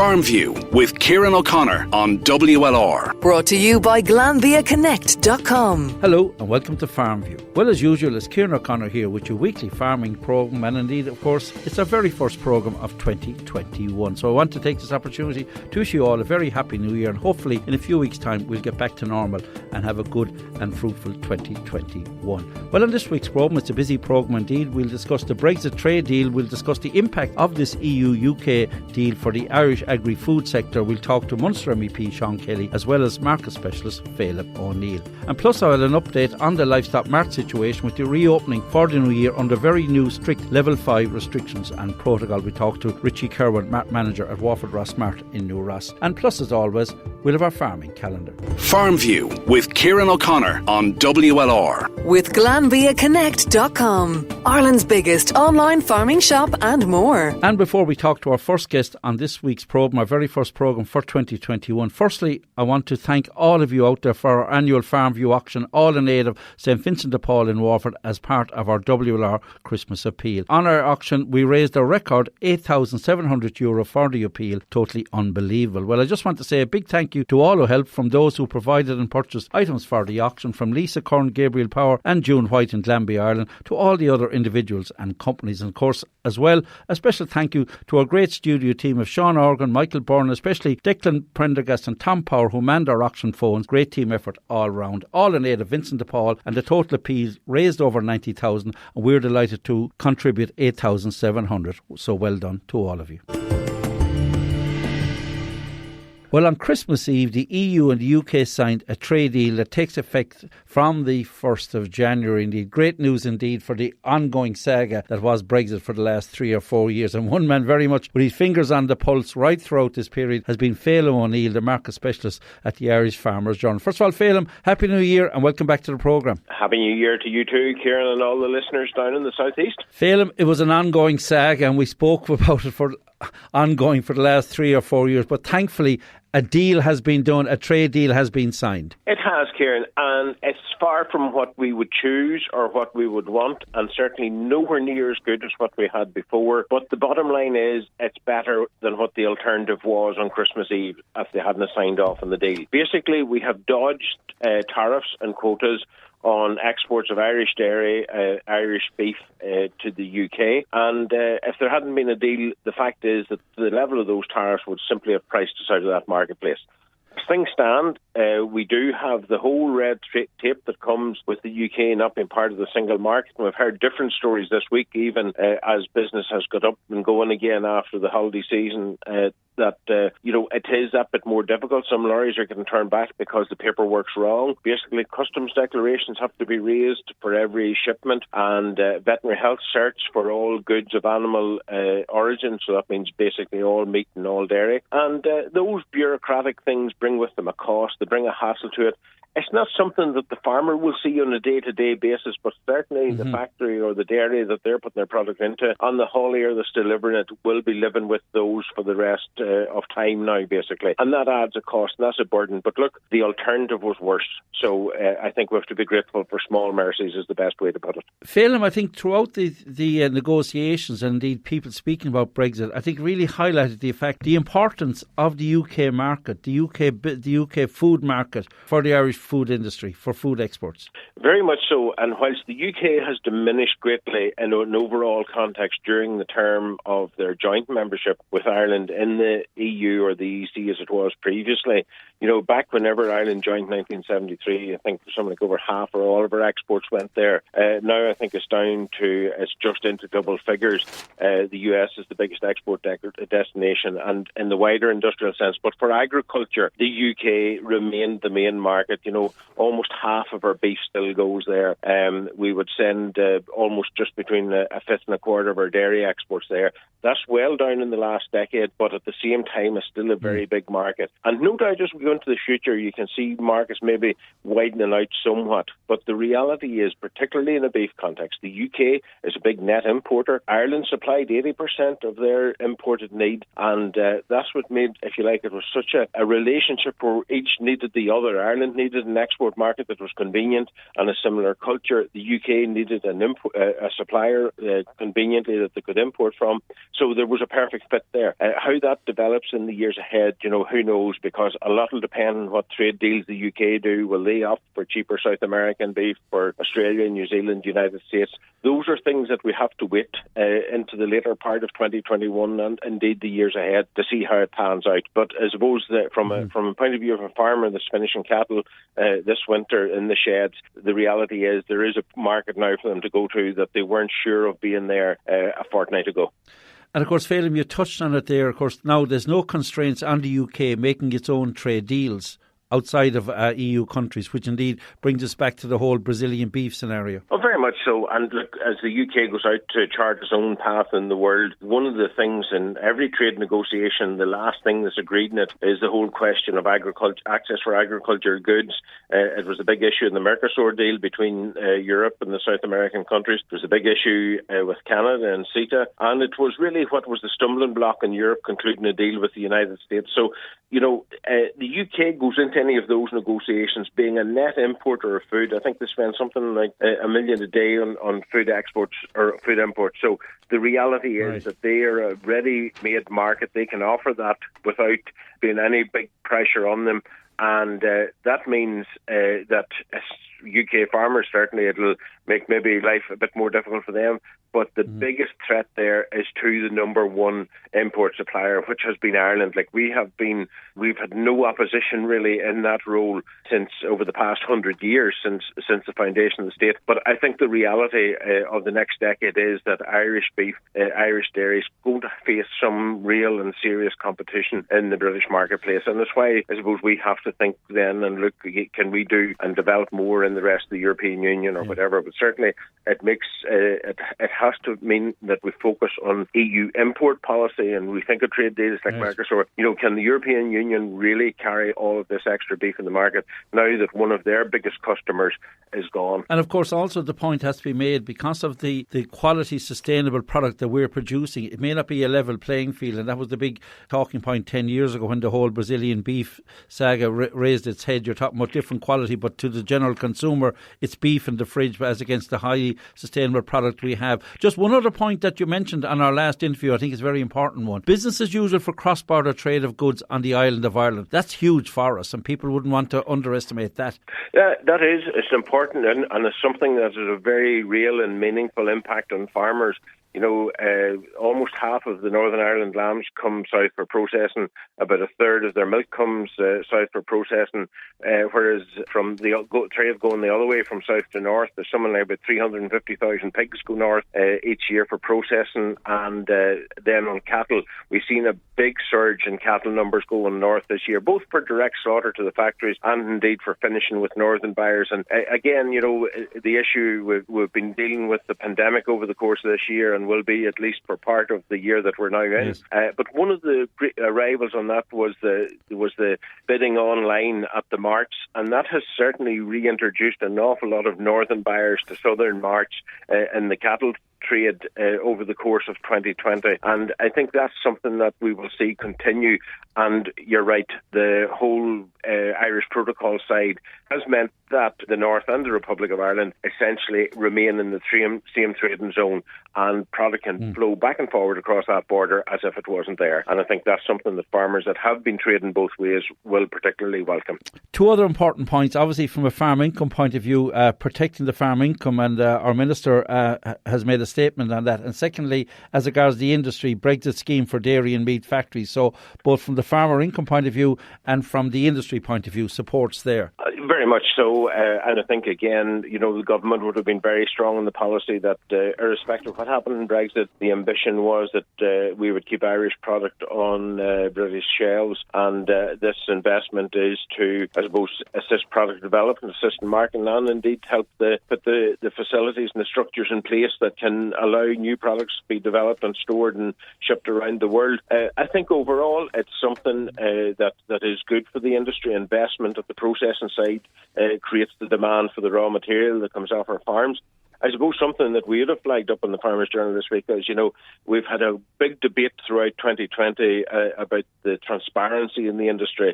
Farmview with Kieran O'Connor on WLR. Brought to you by GlanviaConnect.com. Hello and welcome to Farmview. Well, as usual, it's Kieran O'Connor here with your weekly farming programme, and indeed, of course, it's our very first programme of 2021. So I want to take this opportunity to wish you all a very happy new year, and hopefully in a few weeks' time we'll get back to normal and have a good and fruitful 2021. Well, on this week's programme, it's a busy programme indeed. We'll discuss the Brexit trade deal, we'll discuss the impact of this EU-UK deal for the Irish agri-food sector. We'll talk to Munster MEP Sean Kelly as well as market specialist Phelim O'Neill. And plus I'll have an update on the livestock mart situation with the reopening for the new year under very new strict level 5 restrictions and protocol. We talk to Richie Kerwin, Mart Manager at Wafford Ross Mart in New Ross. And plus, as always, we'll have our farming calendar. Farmview with Kieran O'Connor on WLR. With GlanviaConnect.com, Ireland's biggest online farming shop and more. And before we talk to our first guest on this week's programme, our very first programme for 2021, firstly, I want to thank all of you out there for our annual Farmview auction, all in aid of St Vincent de Paul in Wafford as part of our WLR Christmas appeal. On our auction, we raised a record €8,700 for the appeal. Totally unbelievable. Well, I just want to say a big thank you to all who helped, from those who provided and purchased items for the auction, from Lisa Kern, Gabriel Power and June White in Glanbia, Ireland, to all the other individuals and companies. And of course, as well, a special thank you to our great studio team of Sean Organ, Michael Byrne, especially Declan Prendergast and Tom Power, who manned our auction phones. Great team effort all round, all in aid of Vincent de Paul, and the total appeal raised over 90,000, and we're delighted to contribute 8,700. So well done to all of you. Well, on Christmas Eve, the EU and the UK signed a trade deal that takes effect from the 1st of January. Indeed, great news indeed for the ongoing saga that was Brexit for the last 3 or 4 years. And one man very much with his fingers on the pulse right throughout this period has been Phelim O'Neill, the market specialist at the Irish Farmers Journal. First of all, Phelim, Happy New Year and welcome back to the programme. Happy New Year to you too, Kieran, and all the listeners down in the southeast. Phelim, it was an ongoing saga and we spoke about it for ongoing for the last 3 or 4 years, but thankfully a deal has been done, a trade deal has been signed. It has, Kieran, and it's far from what we would choose or what we would want, and certainly nowhere near as good as what we had before. But the bottom line is it's better than what the alternative was on Christmas Eve if they hadn't signed off on the deal. Basically, we have dodged tariffs and quotas on exports of Irish dairy, Irish beef to the UK. And if there hadn't been a deal, the fact is that the level of those tariffs would simply have priced us out of that marketplace. As things stand, we do have the whole red tape that comes with the UK not being part of the single market. And we've heard different stories this week, even as business has got up and going again after the holiday season, that it is that bit more difficult. Some lorries are getting turned back because the paperwork's wrong. Basically, customs declarations have to be raised for every shipment, and veterinary health certs for all goods of animal origin. So that means basically all meat and all dairy. And those bureaucratic things bring with them a cost. They bring a hassle to it. It's not something that the farmer will see on a day-to-day basis, but certainly the factory or the dairy that they're putting their product into, on the haulier that's delivering it, will be living with those for the rest of time now, basically. And that adds a cost, and that's a burden. But look, the alternative was worse. So I think we have to be grateful for small mercies is the best way to put it. Phelim, I think throughout the negotiations, and indeed people speaking about Brexit, I think really highlighted the importance of the UK market, the UK food market for the Irish food industry, for food exports. Very much so. And whilst the UK has diminished greatly in an overall context during the term of their joint membership with Ireland in the EU or the EC as it was previously, back whenever Ireland joined 1973, I think something like over half or all of our exports went there. Now I think it's just into double figures. The US is the biggest export destination, and in the wider industrial sense. But for agriculture, the UK remained the main market. Almost half of our beef still goes there. We would send almost just between a fifth and a quarter of our dairy exports there. That's well down in the last decade, but at the same time, it's still a very big market. And no doubt as we go into the future, you can see markets maybe widening out somewhat. But the reality is, particularly in a beef context, the UK is a big net importer. Ireland supplied 80% of their imported need, and that's what made, if you like, it was such a relationship where each needed the other. Ireland needed needed an export market that was convenient and a similar culture. The UK needed a supplier conveniently that they could import from. So there was a perfect fit there. How that develops in the years ahead, who knows, because a lot will depend on what trade deals the UK do. Will they opt for cheaper South American beef for Australia, New Zealand, United States? Those are things that we have to wait into the later part of 2021 and indeed the years ahead to see how it pans out. But I suppose that from a point of view of a farmer that's finishing cattle this winter in the sheds, the reality is there is a market now for them to go to that they weren't sure of being there a fortnight ago. And of course, Phelim, you touched on it there. Of course, now there's no constraints on the UK making its own trade deals outside of EU countries, which indeed brings us back to the whole Brazilian beef scenario. Oh, very much so. And look, as the UK goes out to chart its own path in the world, one of the things in every trade negotiation, the last thing that's agreed in it is the whole question of access for agricultural goods. It was a big issue in the Mercosur deal between Europe and the South American countries. It was a big issue with Canada and CETA. And it was really what was the stumbling block in Europe concluding a deal with the United States. So, the UK goes into any of those negotiations being a net importer of food. I think they spend something like $1 million a day on food exports or food imports. So the reality is that they are a ready-made market. They can offer that without being any big pressure on them. And that means that UK farmers, certainly it'll make maybe life a bit more difficult for them. But the biggest threat there is to the number one import supplier, which has been Ireland. We've had no opposition really in that role since over the past 100 years, since the foundation of the state. But I think the reality of the next decade is that Irish beef, Irish dairy is going to face some real and serious competition in the British marketplace. And that's why I suppose we have to think then and look, can we do and develop more in the rest of the European Union or whatever. But certainly it makes it has to mean that we focus on EU import policy and we think of trade deals like Mercosur. Can the European Union really carry all of this extra beef in the market now that one of their biggest customers is gone? And of course also the point has to be made, because of the quality sustainable product that we're producing, it may not be a level playing field, and that was the big talking point 10 years ago when the whole Brazilian beef saga raised its head. You're talking about different quality, but to the general consumer it's beef in the fridge as against the highly sustainable product we have. Just one other point that you mentioned on our last interview, I think is a very important one. Business as usual for cross-border trade of goods on the island of Ireland. That's huge for us, and people wouldn't want to underestimate that. Yeah, that is. It's important and it's something that has a very real and meaningful impact on farmers. Almost half of the Northern Ireland lambs come south for processing. About a third of their milk comes south for processing, whereas from the trade going the other way from south to north, there's something like about 350,000 pigs go north each year for processing. And then on cattle, we've seen a big surge in cattle numbers going north this year, both for direct slaughter to the factories and indeed for finishing with northern buyers. And again, the issue we've been dealing with the pandemic over the course of this year, and will be at least for part of the year that we're now in. Yes. But one of the arrivals on that was the bidding online at the marts, and that has certainly reintroduced an awful lot of northern buyers to southern marts in the cattle trade over the course of 2020, and I think that's something that we will see continue. And you're right, the whole Irish protocol side has meant that the North and the Republic of Ireland essentially remain in the same trading zone, and product can flow back and forward across that border as if it wasn't there. And I think that's something that farmers that have been trading both ways will particularly welcome. Two other important points, obviously from a farm income point of view, protecting the farm income, and our Minister has made a statement on that. And secondly, as regards the industry, Brexit scheme for dairy and meat factories. So both from the farmer income point of view and from the industry point of view, supports there. Very much so. And I think, again, the government would have been very strong in the policy that irrespective of what happened in Brexit, the ambition was that we would keep Irish product on British shelves. And this investment is to, I suppose, assist product development, assist in marketing, and indeed help put the facilities and the structures in place that can allow new products to be developed and stored and shipped around the world. I think overall it's something that is good for the industry. Investment at the processing side creates the demand for the raw material that comes off our farms. I suppose something that we would have flagged up in the Farmers Journal this week is, we've had a big debate throughout 2020 about the transparency in the industry.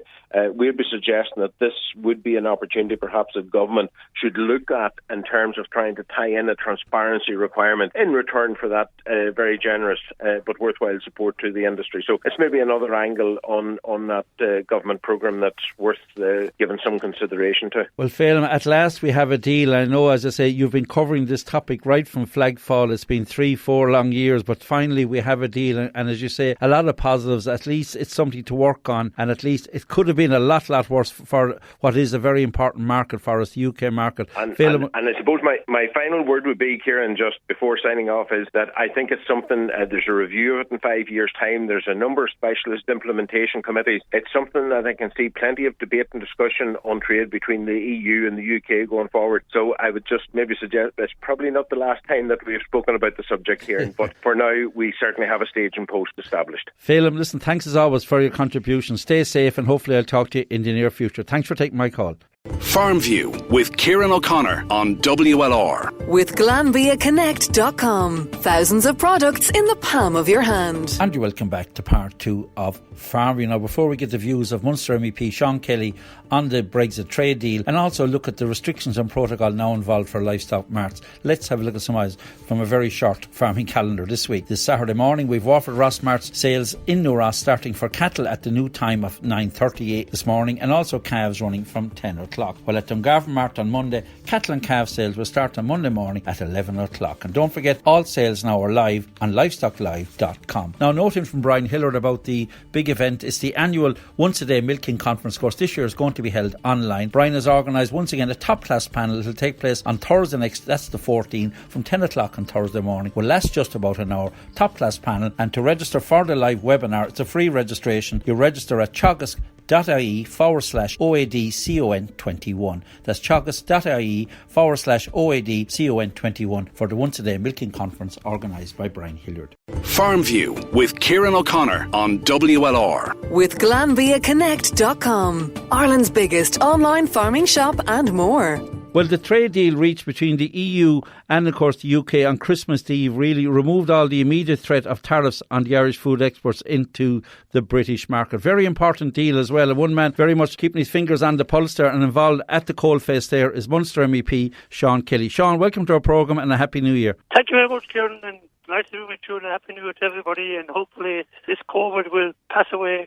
We'd be suggesting that this would be an opportunity perhaps that government should look at in terms of trying to tie in a transparency requirement in return for that very generous but worthwhile support to the industry. So it's maybe another angle on that government programme that's worth giving some consideration to. Well, Phelim, at last we have a deal. I know, as I say, you've been covering this topic right from flagfall. It's been 3-4 long years, but finally we have a deal. And as you say, a lot of positives. At least it's something to work on, and at least it could have been a lot worse for what is a very important market for us, the UK market. And I suppose my final word would be, Kieran, just before signing off, is that I think it's something, there's a review of it in 5 years' time. There's a number of specialist implementation committees. It's something that I can see plenty of debate and discussion on trade between the EU and the UK going forward. So I would just maybe suggest it's probably not the last time that we've spoken about the subject here, but for now we certainly have a staging post established. Phelim, listen, thanks as always for your contribution. Stay safe, and hopefully I'll talk to you in the near future. Thanks for taking my call. Farmview with Kieran O'Connor on WLR. With GlanbiaConnect.com. Thousands of products in the palm of your hand. And you're welcome back to part 2 of Farmview. Now, before we get the views of Munster MEP Sean Kelly on the Brexit trade deal, and also look at the restrictions and protocol now involved for livestock marts, let's have a look at some eyes from a very short farming calendar this week. This Saturday morning, we've Waterford Ross Marts sales in New Ross starting for cattle at the new time of 9:38 this morning, and also calves running from 10 o'clock. While at Dungarvan Mart on Monday, cattle and calf sales will start on Monday morning at 11 o'clock. And don't forget, all sales now are live on livestocklive.com. Now, noting from Brian Hillard about the big event, it's the annual once-a-day milking conference course. This year is going to be held online. Brian has organised once again a top-class panel. It will take place on Thursday next, that's the 14th, from 10 o'clock on Thursday morning. Will last just about an hour. Top-class panel. And to register for the live webinar, it's a free registration. You register at choggas.ie/OADCON21. That's choggas.ie/OADCON21 for the once-a-day milking conference organised by Brian Hilliard. Farmview with Kieran O'Connor on WLR. With GlanbiaConnect.com. Ireland's biggest online farming shop and more. Well, the trade deal reached between the EU and, of course, the UK on Christmas Eve really removed all the immediate threat of tariffs on the Irish food exports into the British market. Very important deal as well. And one man very much keeping his fingers on the pulse there and involved at the coalface there is Munster MEP Sean Kelly. Sean, welcome to our programme and a Happy New Year. Thank you very much, Kieran, and nice to be with you, and a Happy New Year to everybody. And hopefully this COVID will pass away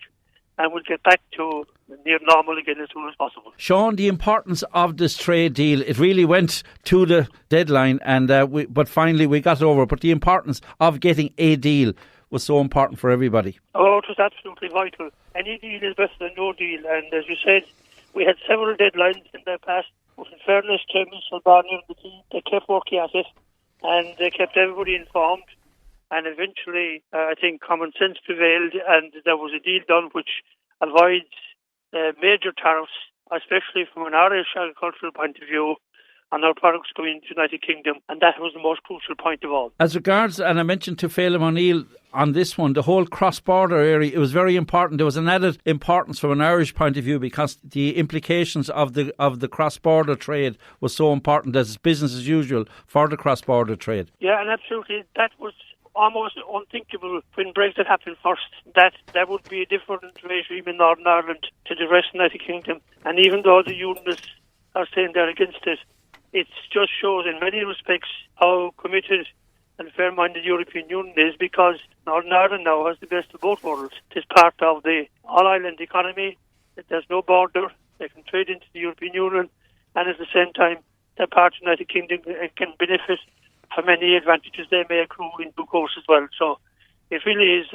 and we'll get back to near normal again as soon as possible. Sean, the importance of this trade deal, it really went to the deadline, and but finally we got it over. But the importance of getting a deal was so important for everybody. Oh, it was absolutely vital. Any deal is better than no deal, and as you said, we had several deadlines in the past, but in fairness to Mr. Barney and the team, they kept working at it, and they kept everybody informed. And eventually, I think common sense prevailed, and there was a deal done which avoids major tariffs, especially from an Irish agricultural point of view, on our products going into the United Kingdom, and that was the most crucial point of all. As regards, and I mentioned to Phelim O'Neill on this one, the whole cross-border area, it was very important. There was an added importance from an Irish point of view because the implications of the cross-border trade was so important as business as usual for the cross-border trade. Yeah, and absolutely, that was almost unthinkable when Brexit happened first, that there would be a different regime in Northern Ireland to the rest of the United Kingdom. And even though the Unionists are saying they're against it, it just shows in many respects how committed and fair-minded the European Union is, because Northern Ireland now has the best of both worlds. It is part of the all-island economy. There's no border. They can trade into the European Union, and at the same time, they're part of the United Kingdom and can benefit from any advantages they may accrue in due course as well. So it really is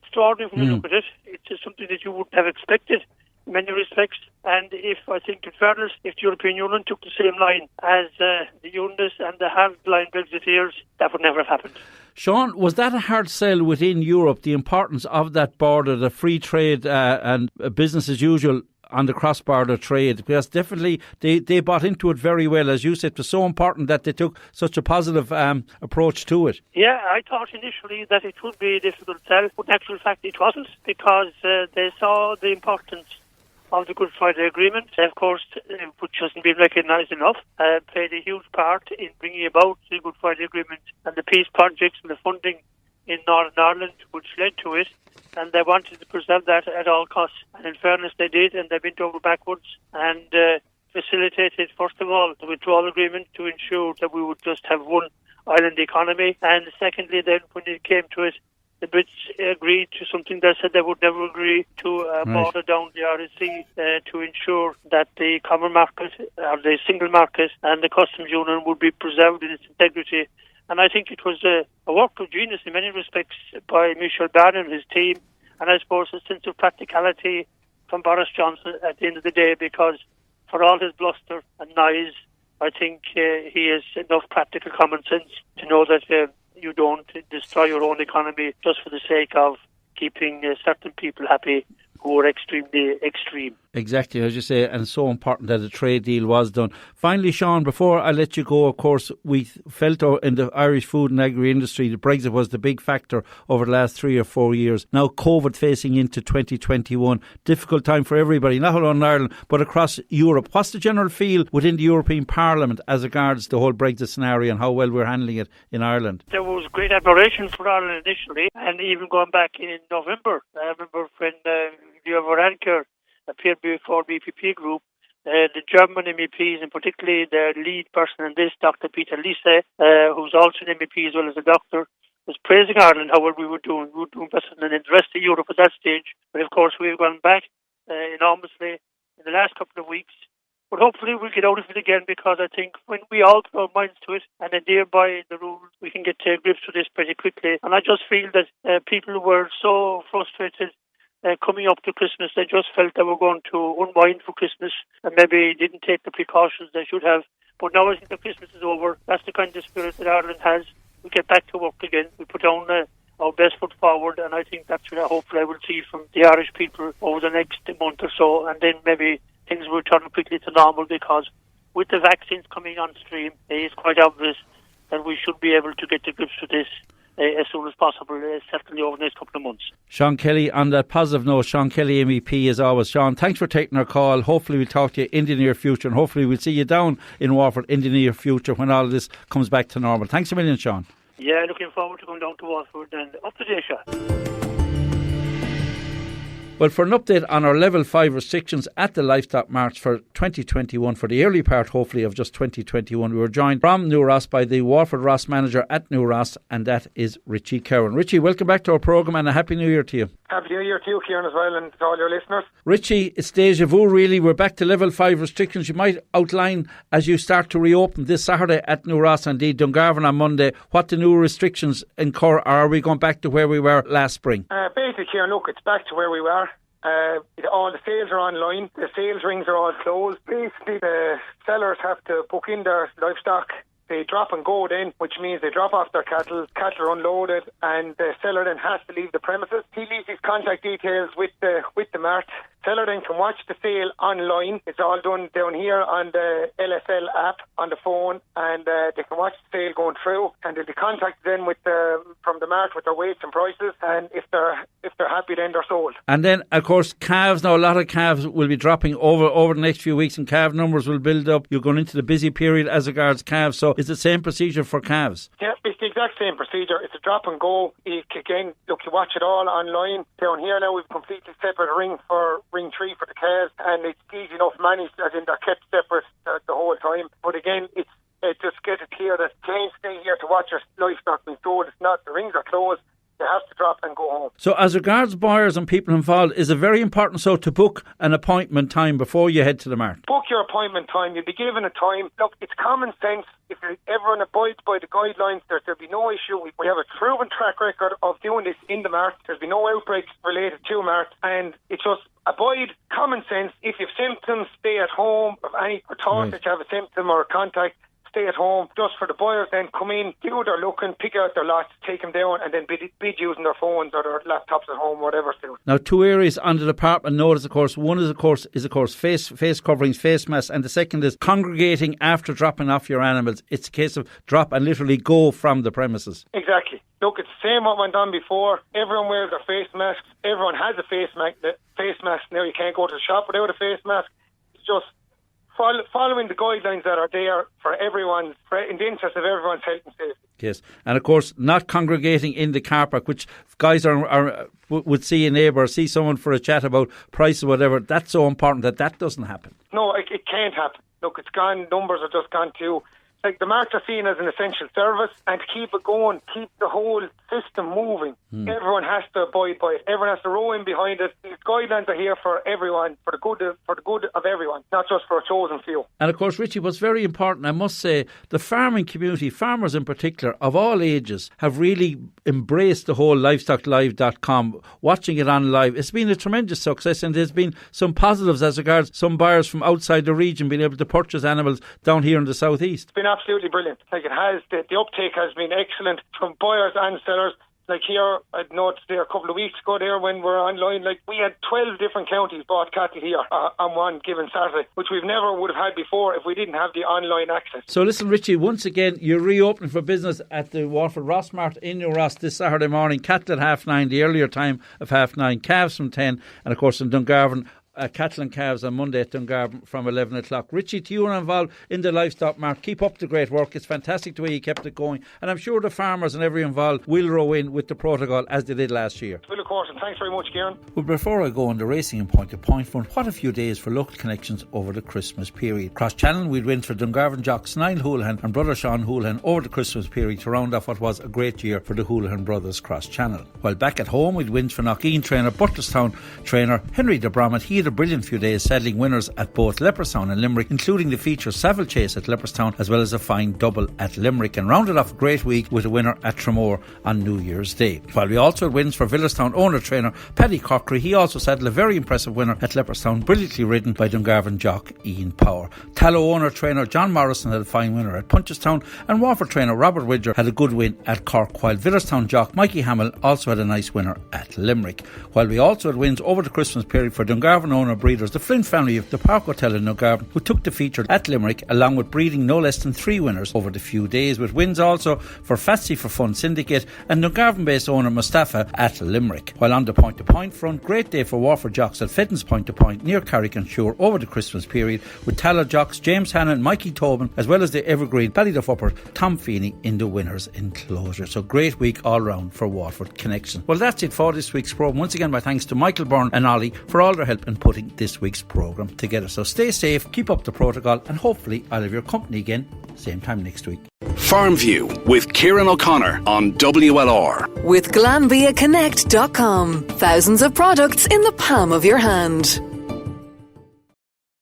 extraordinary when you look at it. It's just something that you wouldn't have expected in many respects. And if, I think, in fairness, if the European Union took the same line as the Unionists and the hard-line Brexiteers, that would never have happened. Sean, was that a hard sell within Europe, the importance of that border, the free trade and business as usual on the cross-border trade? Because definitely they bought into it very well. As you said, it was so important that they took such a positive approach to it. Yeah, I thought initially that it would be a difficult sell, but in actual fact it wasn't, because they saw the importance of the Good Friday Agreement, of course, which hasn't been recognised enough, played a huge part in bringing about the Good Friday Agreement and the peace projects and the funding in Northern Ireland, which led to it. And they wanted to preserve that at all costs. And in fairness, they did, and they bent over backwards and facilitated, first of all, the withdrawal agreement to ensure that we would just have one island economy. And secondly, then, when it came to it, the Brits agreed to something they said they would never agree to, border down the RSC to ensure that the common market, or the single market, and the customs union would be preserved in its integrity. And I think it was a work of genius in many respects by Michel Barnier and his team, and I suppose a sense of practicality from Boris Johnson at the end of the day, because for all his bluster and noise, I think he has enough practical common sense to know that you don't destroy your own economy just for the sake of keeping certain people happy who are extremely extreme. Exactly, as you say, and so important that a trade deal was done. Finally, Sean, before I let you go, of course, we felt in the Irish food and agri industry that Brexit was the big factor over the last 3 or 4 years. Now COVID facing into 2021, difficult time for everybody, not only in Ireland, but across Europe. What's the general feel within the European Parliament as regards the whole Brexit scenario and how well we're handling it in Ireland? There was great admiration for Ireland initially, and even going back in November. I remember when Leo Varadkar appeared before the EPP group, the German MEPs, and particularly the lead person in this, Dr. Peter Liese, who's also an MEP as well as a doctor, was praising Ireland, how well we were doing. We were doing better than the rest of Europe at that stage. But of course, we've gone back enormously in the last couple of weeks. But hopefully we'll get out of it again, because I think when we all put our minds to it and adhere by the rules, we can get to grips with this pretty quickly. And I just feel that people were so frustrated coming up to Christmas, they just felt they were going to unwind for Christmas and maybe didn't take the precautions they should have. But now I think that Christmas is over. That's the kind of spirit that Ireland has. We get back to work again. We put down our best foot forward, and I think that's what hopefully I will see from the Irish people over the next month or so, and then maybe things will return quickly to normal, because with the vaccines coming on stream, it's quite obvious that we should be able to get to grips with this as soon as possible, certainly over the next couple of months. Sean Kelly, on that positive note, Sean Kelly, MEP, as always. Sean, thanks for taking our call. Hopefully we'll talk to you in the near future, and hopefully we'll see you down in Waterford in the near future when all of this comes back to normal. Thanks a million, Sean. Yeah, looking forward to going down to Waterford, and up to date, Sean. Well, for an update on our Level 5 restrictions at the Livestock Marts for 2021, for the early part, hopefully, of just 2021, we were joined from New Ross by the Waterford Ross manager at New Ross, and that is Richie Cowan. Richie, welcome back to our programme, and a Happy New Year to you. Happy New Year to you, Kieran, as well, and to all your listeners. Richie, it's deja vu, really. We're back to Level 5 restrictions. You might outline, as you start to reopen this Saturday at New Ross and indeed Dungarvan on Monday, what the new restrictions incur, or are we going back to where we were last spring? Basically, Kieran, look, it's back to where we were. All the sales are online. The sales rings are all closed. Basically, the sellers have to book in their livestock. They drop and go then, which means they drop off their cattle are unloaded, and the seller then has to leave the premises. He leaves his contact details with the mart. Seller then can watch the sale online. It's all done down here on the LSL app on the phone, and they can watch the sale going through, and they'll be contacted then from the mart with their weights and prices, and if they're happy, then they're sold. And then, of course, calves. Now, a lot of calves will be dropping over the next few weeks, and calf numbers will build up. You're going into the busy period as regards calves, so it's the same procedure for calves. Yeah, it's the exact same procedure. It's a drop and go. Again, look, you watch it all online. Down here now, we've completely separate ring 3 for the calves, and it's easy enough managed, as in they're kept separate the whole time. But again, it's just get it clear that can't stay here to watch your livestock being sold. It's not, the rings are closed. You have to drop and go home. So as regards buyers and people involved, is it very important to book an appointment time before you head to the mart? Book your appointment time. You'll be given a time. Look, it's common sense. If everyone abides by the guidelines, there'll be no issue. We have a proven track record of doing this in the mart. There's been no outbreaks related to mart, and it's just abide common sense. If you have symptoms, stay at home. If any thought that you have a symptom or a contact, stay at home. Just for the buyers, then come in, do their looking, pick out their lots, take them down, and then bid using their phones or their laptops at home, whatever suits. Now, 2 areas on the department notice, of course. One is, of course, face coverings, face masks, and the second is congregating after dropping off your animals. It's a case of drop and literally go from the premises. Exactly. Look, it's the same what went on before. Everyone wears their face masks. Everyone has a face face mask. Now you can't go to the shop without a face mask. It's just following the guidelines that are there for everyone, in the interest of everyone's health and safety. Yes, and of course, not congregating in the car park, which guys would see a neighbour, see someone for a chat about price or whatever. That's so important that doesn't happen. No, it can't happen. Look, it's gone. Numbers are just gone too. Like, the marts are seen as an essential service, and to keep it going, keep the whole system moving, everyone has to abide by it. Everyone has to row in behind it. The guidelines are here for everyone, for the good of everyone, not just for a chosen few. And of course, Richie, what's very important, I must say, the farming community, farmers in particular, of all ages, have really embraced the whole LivestockLive.com, watching it on live. It's been a tremendous success, and there's been some positives as regards some buyers from outside the region being able to purchase animals down here in the southeast. It's been absolutely brilliant. Like, it has, the uptake has been excellent from buyers and sellers. Like, here, I'd noticed there a couple of weeks ago there when we're online, like, we had 12 different counties bought cattle here on one given Saturday, which we've never would have had before if we didn't have the online access. So listen, Richie, once again, you're reopening for business at the Waterford Ross Mart in New Ross this Saturday morning. Cattle at 9:30, the earlier time of 9:30, calves from 10, and of course in Dungarvan, cattle and calves on Monday at Dungarvan from 11 o'clock. Richie, to you and involved in the Livestock Mart, keep up the great work. It's fantastic the way you kept it going, and I'm sure the farmers and everyone involved will row in with the protocol as they did last year. Well, of course, and thanks very much, Kieran. Well, before I go on the racing and point front, what a few days for local connections over the Christmas period. Cross Channel, we'd win for Dungarvan jocks Neill Houlihan and brother Sean Houlihan over the Christmas period to round off what was a great year for the Houlihan brothers Cross Channel. While back at home, we'd wins for Knockeen trainer, Butlerstown trainer Henry de Bromett. He had a brilliant few days, settling winners at both Leopardstown and Limerick, including the feature Savile Chase at Leopardstown, as well as a fine double at Limerick, and rounded off a great week with a winner at Tramore on New Year's Day. While we also had wins for Villarstown owner-trainer Paddy Cockery, he also saddled a very impressive winner at Leopardstown, brilliantly ridden by Dungarvan jock Ian Power. Tallow owner-trainer John Morrison had a fine winner at Punchestown, and Waterford trainer Robert Widger had a good win at Cork, while Villarstown jock Mikey Hamill also had a nice winner at Limerick. While we also had wins over the Christmas period for Dungarvan owner breeders, the Flynn family of the Park Hotel in Dungarvan, who took the feature at Limerick, along with breeding no less than 3 winners over the few days, with wins also for Fatsy for Fun Syndicate and Dungarvan-based owner Mustafa at Limerick. While on the point-to-point front, great day for Waterford jocks at Fitton's Point-to-Point near Carrick-on-Shore over the Christmas period, with Tallow jocks James Hannon and Mikey Tobin, as well as the evergreen Ballyduff Upper Tom Feeney in the winners' enclosure. So great week all round for Waterford Connection. Well, that's it for this week's programme. Once again, my thanks to Michael Byrne and Ollie for all their help in putting this week's programme together. So stay safe, keep up the protocol, and hopefully I'll have your company again same time next week. Farmview with Kieran O'Connor on WLR. With GlanbiaConnect.com. Thousands of products in the palm of your hand.